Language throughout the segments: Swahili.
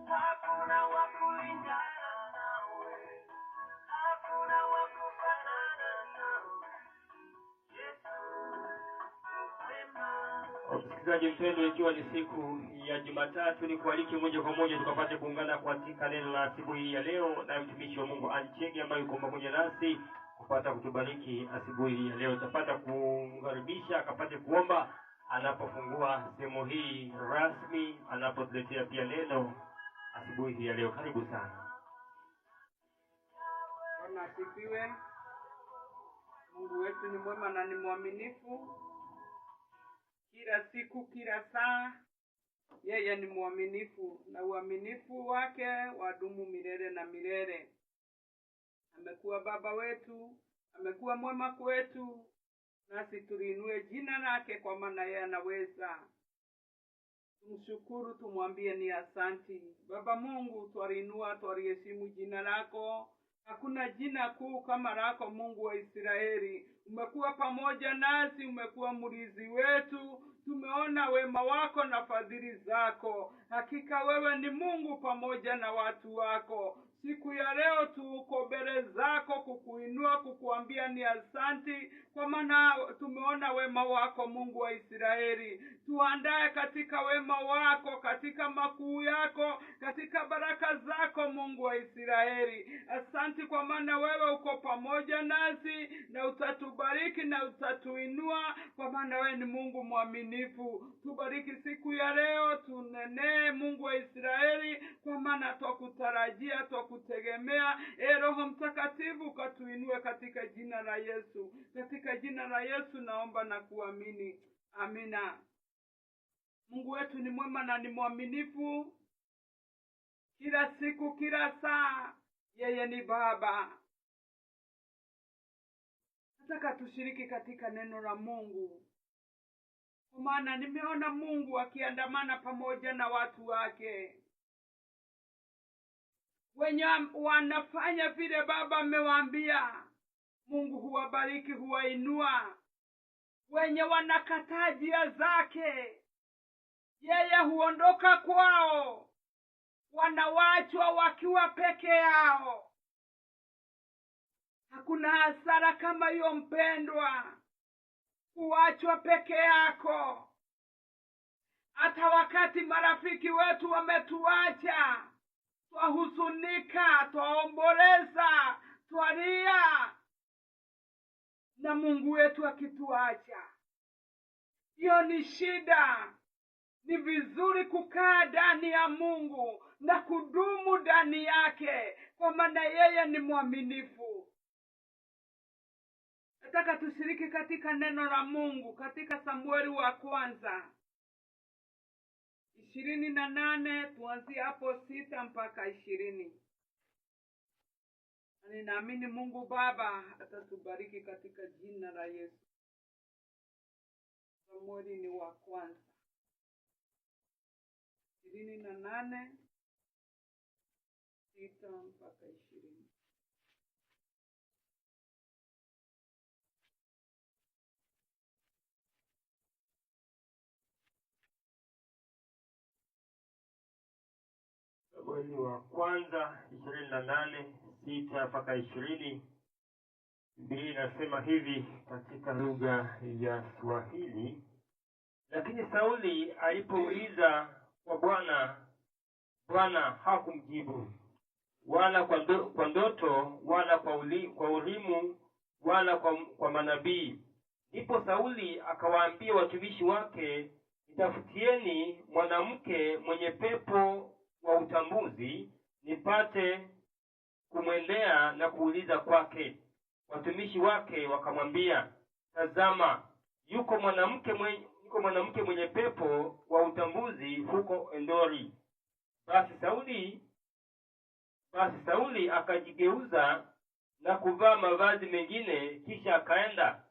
Hakuna wa kulingana nawe, hakuna wa kufanana nawe. Yesu mwema. Msikilizaji mpendwa, ikiwa ni siku ya Jumatatu, ni kualiki moja kwa moja tukapate kuungana katika neno la asubuhi ya leo na mtumishi wa Mungu Anchege ambaye yuko pamoja nasi kupata kutubariki asubuhi ya leo. Tutapata kumkaribisha akapate kuomba anapofungua sehemu hii rasmi, anapotuletea pia neno asubuhi ya leo. Karibu sana. Bwana asifiwe. Mungu wetu ni mwema na ni mwaminifu. Kila siku, kila saa, yeye ni mwaminifu na uaminifu wake wadumu milele na milele. Amekuwa baba wetu, amekuwa mwema kwetu, nasi tuliinue jina lake kwa maana yeye anaweza. Tumshukuru, tumwambie ni asanti. Baba Mungu, twaliinua, twaliheshimu jina lako. Hakuna jina kuu kama lako, Mungu wa Israeli. Umekuwa pamoja nasi, umekuwa mlinzi wetu. Tumeona wema wako na fadhili zako. Hakika wewe ni Mungu pamoja na watu wako. Siku ya leo tuko mbele zako kukuinua, kukuambia ni asanti kwa maana tumeona wema wako, Mungu wa Israeli. Tuandae katika wema wako, katika makuu yako, katika baraka zako, Mungu wa Israeli. Asanti kwa maana wewe uko pamoja nasi na utatubariki na utatuinua kwa maana wewe ni Mungu mwaminifu. Tubariki siku ya leo, tunenee Mungu wa Israeli kwa maana twakutarajia, twakutegemea. Roho Mtakatifu katuinue katika jina la Yesu. Katika jina la Yesu naomba na kuamini. Amina. Mungu wetu ni mwema na ni mwaminifu. Kila siku, kila saa, yeye ni Baba. Nataka tushiriki katika neno la Mungu. Kwa maana nimeona Mungu akiandamana pamoja na watu wake. Wenye wanafanya vile Baba amewaambia, Mungu huwabariki, huwainua. Wenye wanakataa njia zake, yeye huondoka kwao. Wanawachwa wakiwa peke yao. Hakuna hasara kama hiyo mpendwa, kuachwa peke yako. Hata wakati marafiki wetu wametuacha, twahuzunika, twaomboleza, twalia. Na Mungu wetu akituacha, hiyo ni shida. Ni vizuri kukaa ndani ya Mungu na kudumu ndani yake kwa maana yeye ni mwaminifu. Nataka tushiriki katika neno la Mungu katika Samueli wa kwanza 28, tuanzie hapo 6 mpaka 20. Ninaamini Mungu Baba atatubariki katika jina la Yesu. Samueli ni wa kwanza 28, 6 mpaka 20. Samueli wa kwanza 28, 6 mpaka 20. Biblia inasema hivi katika lugha ya Swahili: lakini Sauli alipouliza kwa Bwana, Bwana hakumjibu, wala kwa ndoto, wala kwa Urimu, wala kwa manabii. Ndipo Sauli akawaambia watumishi wake, nitafutieni mwanamke mwenye pepo wa utambuzi, nipate kumwendea na kuuliza kwake. Watumishi wake wakamwambia, tazama, yuko mwanamke mwenye pepo wa utambuzi huko Endori. Basi Sauli akajigeuza na kuvaa mavazi mengine, kisha akaenda.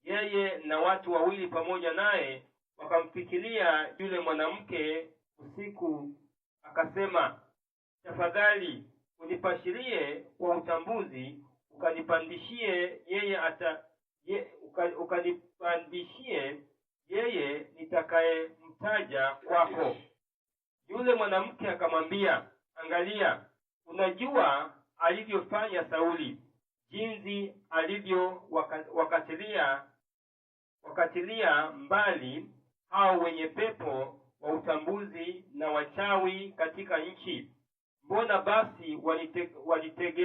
Yeye na watu wawili pamoja naye wakamfikiria yule mwanamke usiku. Akasema, tafadhali unipashirie kwa utambuzi, ukanipandishie yeye nitakayemtaja kwako. Yule mwanamke akamwambia, angalia, unajua alivyofanya Sauli, jinsi wakatilia mbali hao wenye pepo wa utambuzi na wachawi katika nchi. Mbona basi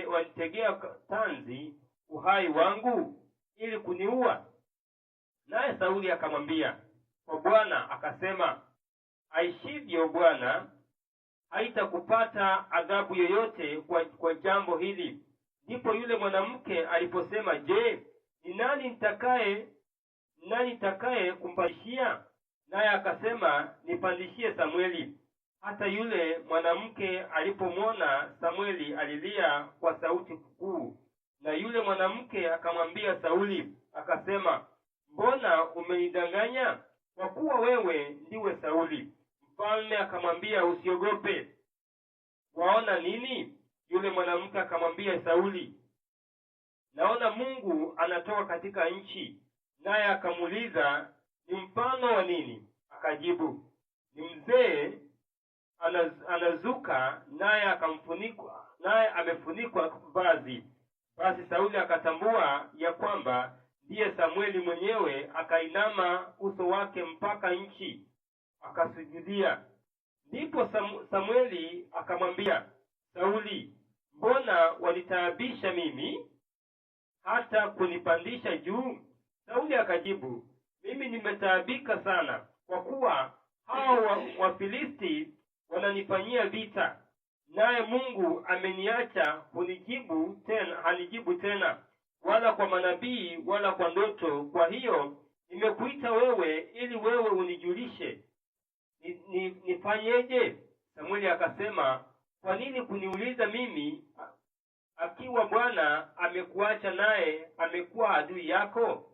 walitegea tanzi uhai wangu ili kuniua? Naye Sauli akamwambia kwa Bwana, akasema, aishivyo Bwana, haitakupata adhabu yoyote kwa jambo hili. Ndipo yule mwanamke aliposema, je, ni nani nitakaye kumpandishia? Naye akasema, nipandishie Samueli. Hata yule mwanamke alipomwona Samueli alilia kwa sauti kuu. Na yule mwanamke akamwambia Sauli, akasema, mbona umenidanganya? Kwa kuwa wewe ndiwe Sauli. Mfalme akamwambia, usiogope. Waona nini? Yule mwanamke akamwambia Sauli, naona Mungu anatoka katika nchi. Naye akamuuliza, ni mfano wa nini? Akajibu, ni mzee anazuka, naye amefunikwa vazi. Basi Sauli akatambua ya kwamba ndiye Samueli mwenyewe, akainama uso wake mpaka nchi, akasujudia. Ndipo Samueli akamwambia Sauli, mbona walitaabisha mimi hata kunipandisha juu? Sauli akajibu, mimi nimetaabika sana, kwa kuwa hao Wafilisti wananifanyia vita, naye Mungu ameniacha hanijibu tena, wala kwa manabii wala kwa ndoto. Kwa hiyo nimekuita wewe ili wewe unijulishe nifanyeje? Samueli akasema, kwa nini kuniuliza mimi, akiwa Bwana amekuacha naye amekuwa adui yako?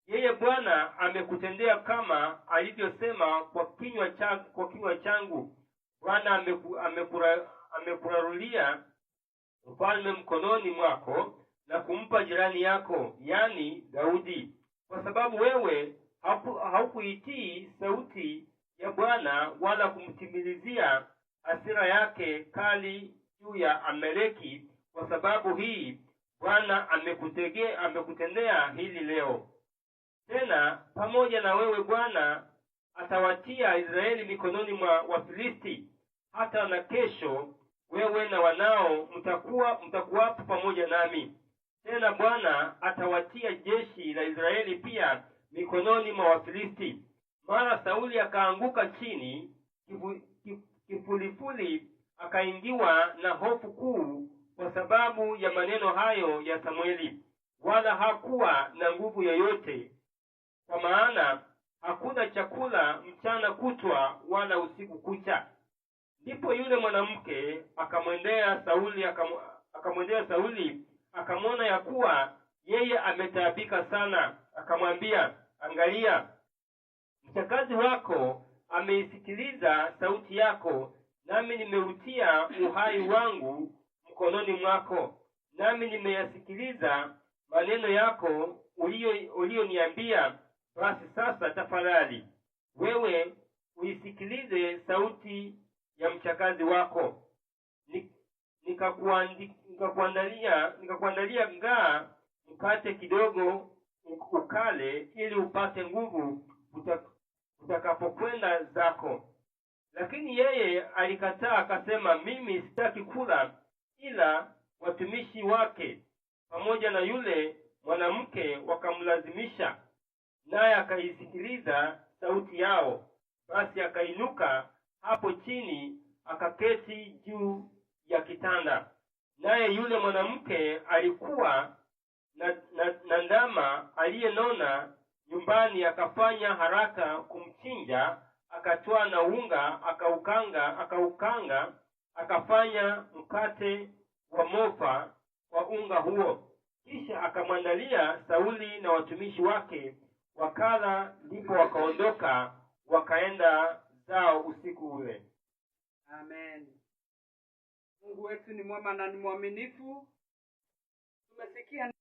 Yeye Bwana amekutendea kama alivyosema kwa kinywa changu. Bwana amekurarulia ufalme mkononi mwako na kumpa jirani yako, yani Daudi, kwa sababu wewe haukuitii sauti ya Bwana wala kumtimilizia hasira yake kali juu ya Amaleki. Kwa sababu hii Bwana amekutendea hili leo. Tena pamoja na wewe Bwana atawatia Israeli mikononi mwa Wafilisti. Hata na kesho wewe na wanao mtakuwapo pamoja nami. Tena Bwana atawatia jeshi la Israeli pia mikononi mwa Wafilisti. Mara Sauli akaanguka chini kifulifuli, akaingiwa na hofu kuu kwa sababu ya maneno hayo ya Samueli, wala hakuwa na nguvu yoyote, kwa maana hakuna chakula mchana kutwa wala usiku kucha. Ndipo yule mwanamke akamwendea Sauli akamwona ya kuwa yeye ametaabika sana, akamwambia, angalia, mchakazi wako ameisikiliza sauti yako, nami nimeutia uhai wangu mkononi mwako. Nami nimeyasikiliza maneno yako ulioniambia. Basi sasa tafadhali wewe uisikilize sauti ya mchakazi wako. Nikakuandalia ngaa mkate kidogo ukale, ili upate nguvu utakapokwenda zako. Lakini yeye alikataa, akasema, mimi sitaki kula. Ila watumishi wake pamoja na yule mwanamke wakamlazimisha, naye akaisikiliza sauti yao. Basi akainuka hapo chini, akaketi juu ya kitanda. Naye yule mwanamke alikuwa na ndama aliyenona nyumbani, akafanya haraka kumchinja, akatwaa na unga, akaukanga, akafanya mkate wa mofa kwa unga huo. Kisha akamwandalia Sauli na watumishi wake, wakala. Ndipo wakaondoka wakaenda zao usiku ule. Amen. Mungu wetu ni mwema na ni mwaminifu. Tumesikia